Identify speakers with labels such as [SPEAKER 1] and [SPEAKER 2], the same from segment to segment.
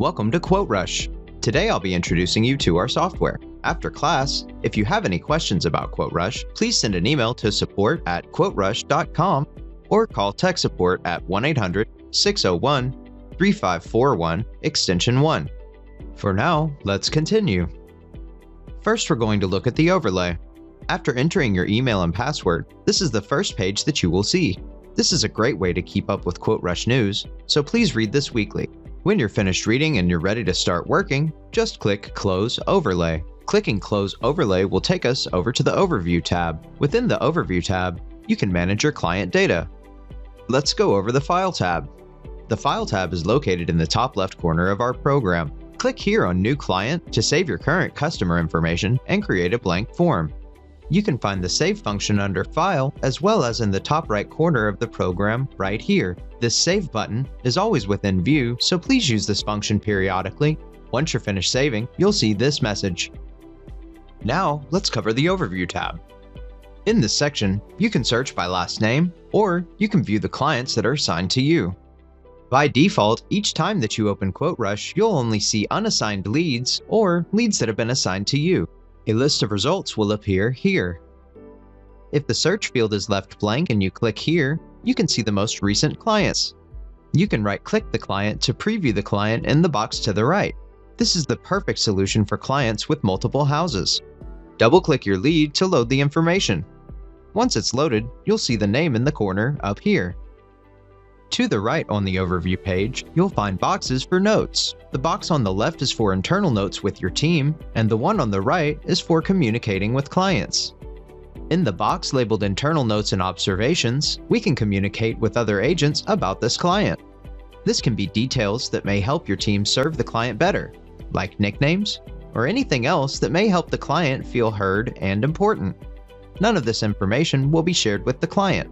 [SPEAKER 1] Welcome to QuoteRUSH. Today I'll be introducing you to our software. After class, if you have any questions about QuoteRUSH, please send an email to support@quoterush.com or call tech support at 1-800-601-3541 extension 1. For now, let's continue. First, we're going to look at the overlay. After entering your email and password, this is the first page that you will see. This is a great way to keep up with QuoteRUSH news, so please read this weekly. When you're finished reading and you're ready to start working, just click Close Overlay. Clicking Close Overlay will take us over to the Overview tab. Within the Overview tab, you can manage your client data. Let's go over the File tab. The File tab is located in the top left corner of our program. Click here on New Client to save your current customer information and create a blank form. You can find the Save function under File as well as in the top right corner of the program right here. This Save button is always within view, so please use this function periodically. Once you're finished saving, you'll see this message. Now, let's cover the Overview tab. In this section, you can search by last name, or you can view the clients that are assigned to you. By default, each time that you open QuoteRUSH, you'll only see unassigned leads or leads that have been assigned to you. A list of results will appear here. If the search field is left blank and you click here, you can see the most recent clients. You can right-click the client to preview the client in the box to the right. This is the perfect solution for clients with multiple houses. Double-click your lead to load the information. Once it's loaded, you'll see the name in the corner up here. To the right on the Overview page, you'll find boxes for notes. The box on the left is for internal notes with your team, and the one on the right is for communicating with clients. In the box labeled Internal Notes and Observations, we can communicate with other agents about this client. This can be details that may help your team serve the client better, like nicknames, or anything else that may help the client feel heard and important. None of this information will be shared with the client.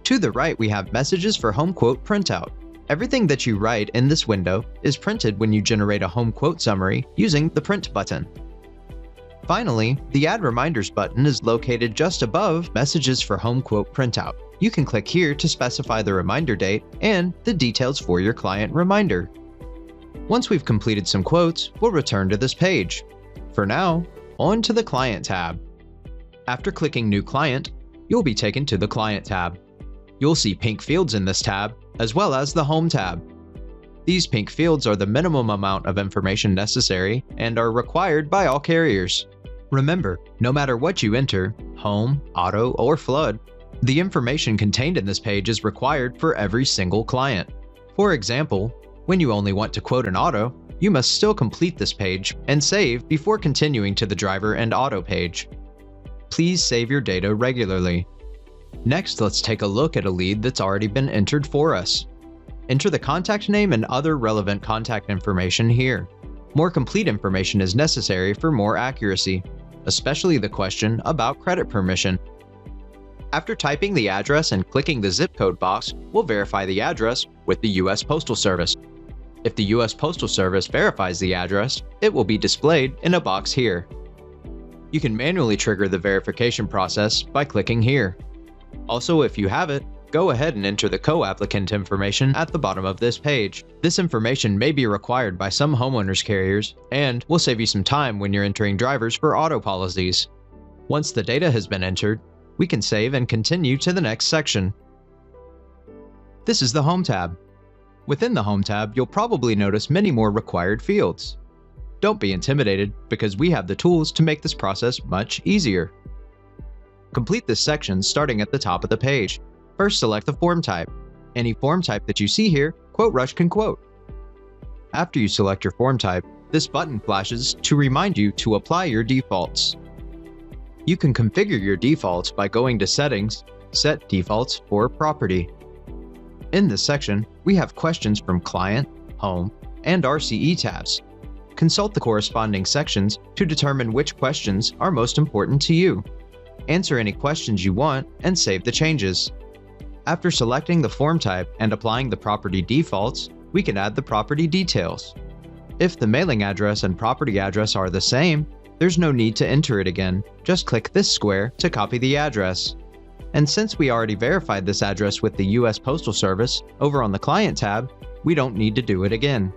[SPEAKER 1] To the right, we have Messages for Home Quote Printout. Everything that you write in this window is printed when you generate a home quote summary using the Print button. Finally, the Add Reminders button is located just above Messages for Home Quote Printout. You can click here to specify the reminder date and the details for your client reminder. Once we've completed some quotes, we'll return to this page. For now, on to the Client tab. After clicking New Client, you'll be taken to the Client tab. You'll see pink fields in this tab, as well as the Home tab. These pink fields are the minimum amount of information necessary and are required by all carriers. Remember, no matter what you enter, home, auto, or flood, the information contained in this page is required for every single client. For example, when you only want to quote an auto, you must still complete this page and save before continuing to the driver and auto page. Please save your data regularly. Next, let's take a look at a lead that's already been entered for us. Enter the contact name and other relevant contact information here. More complete information is necessary for more accuracy, especially the question about credit permission. After typing the address and clicking the zip code box, we'll verify the address with the U.S. Postal Service. If the U.S. Postal Service verifies the address, it will be displayed in a box here. You can manually trigger the verification process by clicking here. Also, if you have it, go ahead and enter the co-applicant information at the bottom of this page. This information may be required by some homeowners carriers and will save you some time when you're entering drivers for auto policies. Once the data has been entered, we can save and continue to the next section. This is the Home tab. Within the Home tab, you'll probably notice many more required fields. Don't be intimidated because we have the tools to make this process much easier. Complete this section starting at the top of the page. First, select the form type. Any form type that you see here, QuoteRUSH can quote. After you select your form type, this button flashes to remind you to apply your defaults. You can configure your defaults by going to Settings, Set Defaults for Property. In this section, we have questions from Client, Home, and RCE tabs. Consult the corresponding sections to determine which questions are most important to you. Answer any questions you want and save the changes. After selecting the form type and applying the property defaults, we can add the property details. If the mailing address and property address are the same, there's no need to enter it again. Just click this square to copy the address. And since we already verified this address with the U.S. Postal Service over on the Client tab, we don't need to do it again.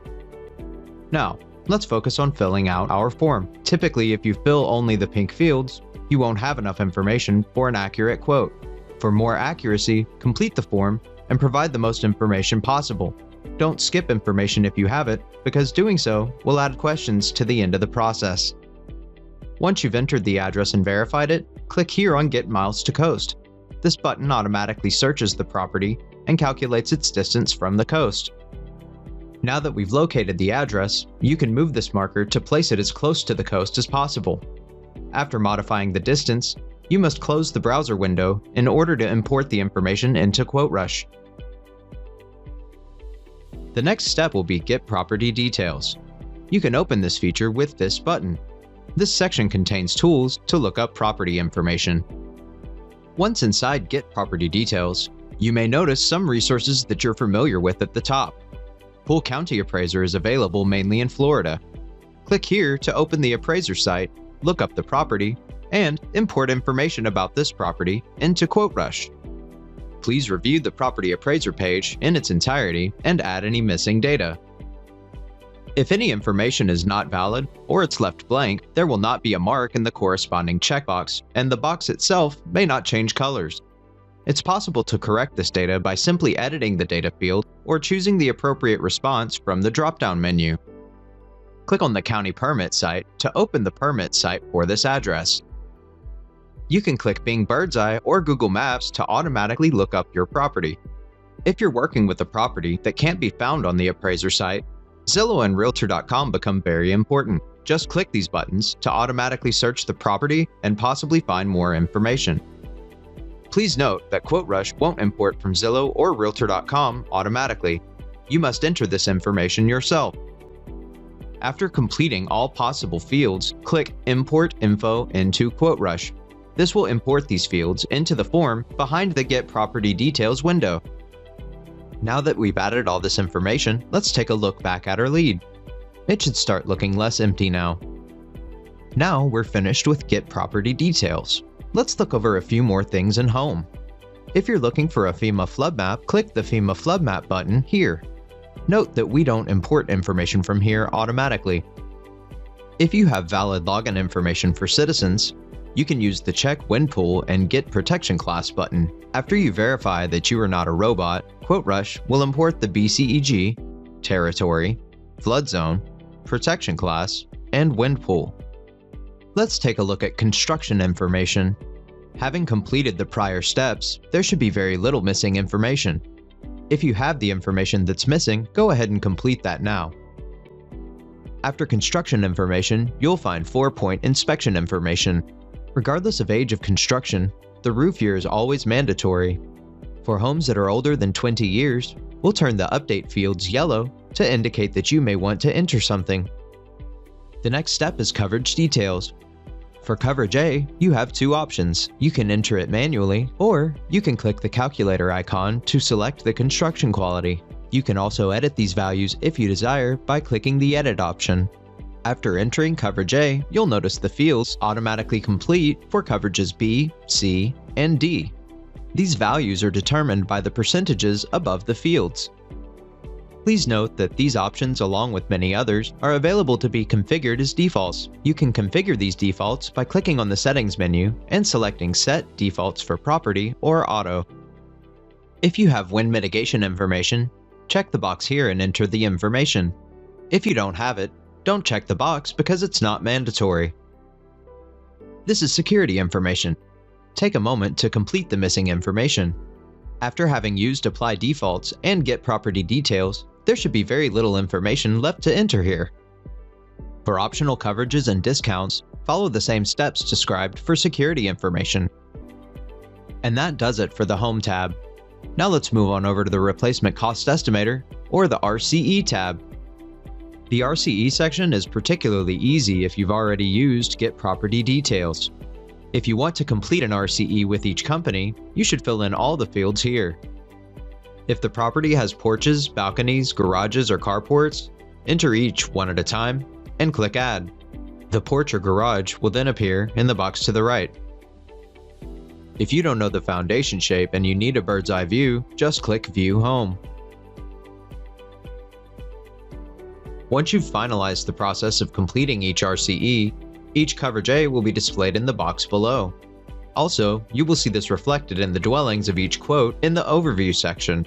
[SPEAKER 1] Now, let's focus on filling out our form. Typically, if you fill only the pink fields, you won't have enough information for an accurate quote. For more accuracy, complete the form and provide the most information possible. Don't skip information if you have it, because doing so will add questions to the end of the process. Once you've entered the address and verified it, click here on Get Miles to Coast. This button automatically searches the property and calculates its distance from the coast. Now that we've located the address, you can move this marker to place it as close to the coast as possible. After modifying the distance, you must close the browser window in order to import the information into QuoteRUSH. The next step will be Get Property Details. You can open this feature with this button. This section contains tools to look up property information. Once inside Get Property Details, you may notice some resources that you're familiar with at the top. Poole County Appraiser is available mainly in Florida. Click here to open the appraiser site, look up the property, and import information about this property into QuoteRUSH. Please review the Property Appraiser page in its entirety and add any missing data. If any information is not valid or it's left blank, there will not be a mark in the corresponding checkbox, and the box itself may not change colors. It's possible to correct this data by simply editing the data field or choosing the appropriate response from the drop-down menu. Click on the County Permit site to open the permit site for this address. You can click Bing Birdseye or Google Maps to automatically look up your property. If you're working with a property that can't be found on the appraiser site, Zillow and Realtor.com become very important. Just click these buttons to automatically search the property and possibly find more information. Please note that QuoteRUSH won't import from Zillow or Realtor.com automatically. You must enter this information yourself. After completing all possible fields, click Import Info into QuoteRUSH. This will import these fields into the form behind the Get Property Details window. Now that we've added all this information, let's take a look back at our lead. It should start looking less empty now. Now we're finished with Get Property Details. Let's look over a few more things in Home. If you're looking for a FEMA flood map, click the FEMA flood map button here. Note that we don't import information from here automatically. If you have valid login information for citizens, you can use the Check Wind Pool and Get Protection Class button. After you verify that you are not a robot, QuoteRUSH will import the BCEG, Territory, Flood Zone, Protection Class, and Wind Pool. Let's take a look at construction information. Having completed the prior steps, there should be very little missing information. If you have the information that's missing, go ahead and complete that now. After construction information, you'll find 4-point inspection information. Regardless of age of construction, the roof year is always mandatory. For homes that are older than 20 years, we'll turn the update fields yellow to indicate that you may want to enter something. The next step is coverage details. For coverage A, you have two options. You can enter it manually, or you can click the calculator icon to select the construction quality. You can also edit these values if you desire by clicking the Edit option. After entering coverage A, you'll notice the fields automatically complete for coverages B, C, and D. These values are determined by the percentages above the fields. Please note that these options, along with many others, are available to be configured as defaults. You can configure these defaults by clicking on the Settings menu and selecting Set Defaults for Property or Auto. If you have wind mitigation information, check the box here and enter the information. If you don't have it, don't check the box because it's not mandatory. This is security information. Take a moment to complete the missing information. After having used Apply Defaults and Get Property Details, there should be very little information left to enter here. For optional coverages and discounts, follow the same steps described for security information. And that does it for the Home tab. Now let's move on over to the Replacement Cost Estimator, or the RCE tab. The RCE section is particularly easy if you've already used Get Property Details. If you want to complete an RCE with each company, you should fill in all the fields here. If the property has porches, balconies, garages, or carports, enter each one at a time and click Add. The porch or garage will then appear in the box to the right. If you don't know the foundation shape and you need a bird's eye view, just click View Home. Once you've finalized the process of completing each RCE, each coverage A will be displayed in the box below. Also, you will see this reflected in the dwellings of each quote in the overview section.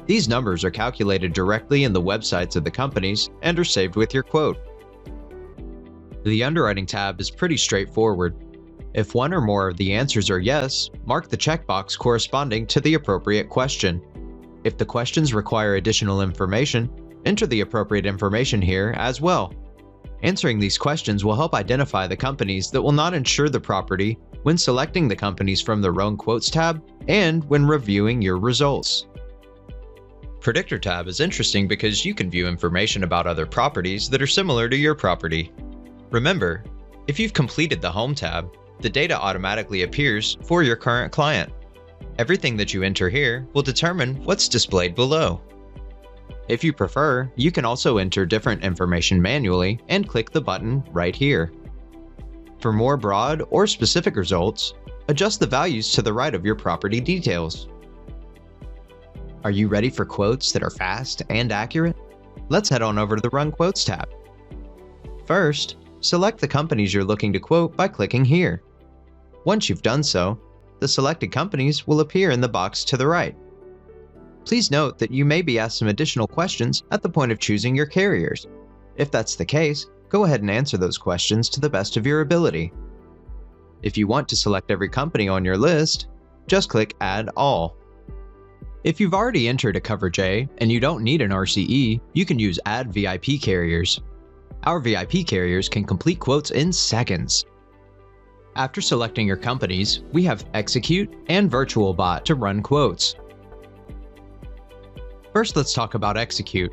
[SPEAKER 1] These numbers are calculated directly in the websites of the companies and are saved with your quote. The underwriting tab is pretty straightforward. If one or more of the answers are yes, mark the checkbox corresponding to the appropriate question. If the questions require additional information, enter the appropriate information here as well. Answering these questions will help identify the companies that will not insure the property when selecting the companies from the Own Quotes tab and when reviewing your results. Predictor tab is interesting because you can view information about other properties that are similar to your property. Remember, if you've completed the Home tab, the data automatically appears for your current client. Everything that you enter here will determine what's displayed below. If you prefer, you can also enter different information manually and click the button right here. For more broad or specific results, adjust the values to the right of your property details. Are you ready for quotes that are fast and accurate? Let's head on over to the Run Quotes tab. First, select the companies you're looking to quote by clicking here. Once you've done so, the selected companies will appear in the box to the right. Please note that you may be asked some additional questions at the point of choosing your carriers. If that's the case, go ahead and answer those questions to the best of your ability. If you want to select every company on your list, just click Add All. If you've already entered a coverage A and you don't need an RCE, you can use Add VIP Carriers. Our VIP carriers can complete quotes in seconds. After selecting your companies, we have Execute and Virtual Bot to run quotes. First, let's talk about Execute.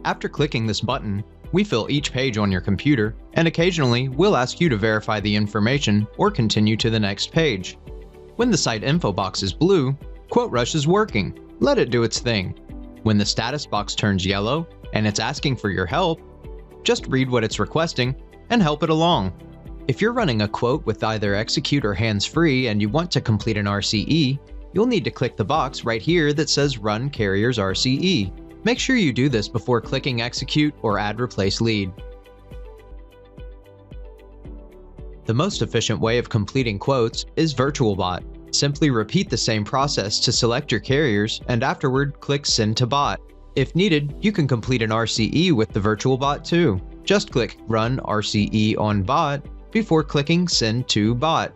[SPEAKER 1] After clicking this button, we fill each page on your computer, and occasionally we'll ask you to verify the information or continue to the next page. When the site info box is blue, QuoteRUSH is working. Let it do its thing. When the status box turns yellow and it's asking for your help, just read what it's requesting and help it along. If you're running a quote with either Execute or hands-free and you want to complete an RCE, you'll need to click the box right here that says Run Carriers RCE. Make sure you do this before clicking Execute or Add Replace Lead. The most efficient way of completing quotes is Virtual Bot. Simply repeat the same process to select your carriers and afterward click Send to Bot. If needed, you can complete an RCE with the Virtual Bot too. Just click Run RCE on Bot before clicking Send to Bot.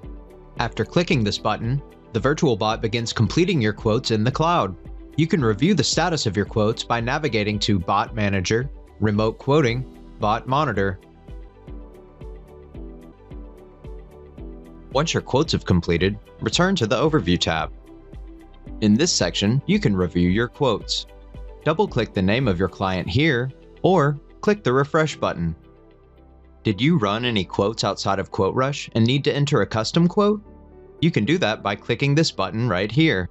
[SPEAKER 1] After clicking this button, the Virtual Bot begins completing your quotes in the cloud. You can review the status of your quotes by navigating to Bot Manager, Remote Quoting, Bot Monitor. Once your quotes have completed, return to the Overview tab. In this section, you can review your quotes. Double-click the name of your client here, or click the Refresh button. Did you run any quotes outside of QuoteRUSH and need to enter a custom quote? You can do that by clicking this button right here.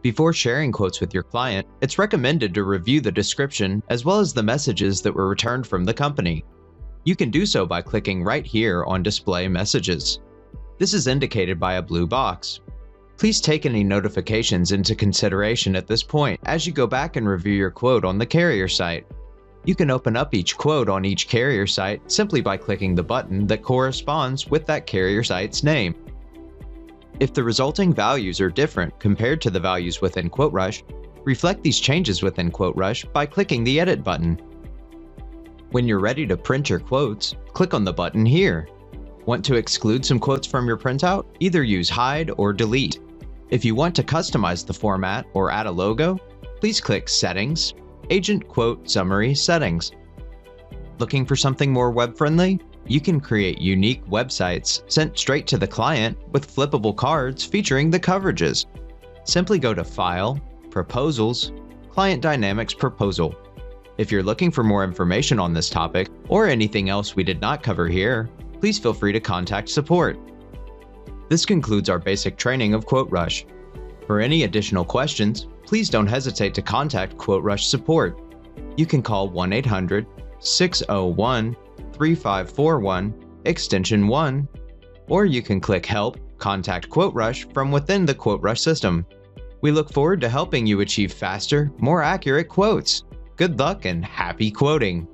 [SPEAKER 1] Before sharing quotes with your client, it's recommended to review the description as well as the messages that were returned from the company. You can do so by clicking right here on Display Messages. This is indicated by a blue box. Please take any notifications into consideration at this point as you go back and review your quote on the carrier site. You can open up each quote on each carrier site simply by clicking the button that corresponds with that carrier site's name. If the resulting values are different compared to the values within QuoteRUSH, reflect these changes within QuoteRUSH by clicking the Edit button. When you're ready to print your quotes, click on the button here. Want to exclude some quotes from your printout? Either use Hide or Delete. If you want to customize the format or add a logo, please click Settings, Agent Quote Summary Settings. Looking for something more web-friendly? You can create unique websites sent straight to the client with flippable cards featuring the coverages. Simply go to File, Proposals, Client Dynamics Proposal. If you're looking for more information on this topic or anything else we did not cover here, please feel free to contact support. This concludes our basic training of QuoteRUSH. For any additional questions, please don't hesitate to contact QuoteRUSH support. You can call 1-800-601-3541, extension 1, or you can click Help, Contact QuoteRUSH from within the QuoteRUSH system. We look forward to helping you achieve faster, more accurate quotes. Good luck and happy quoting!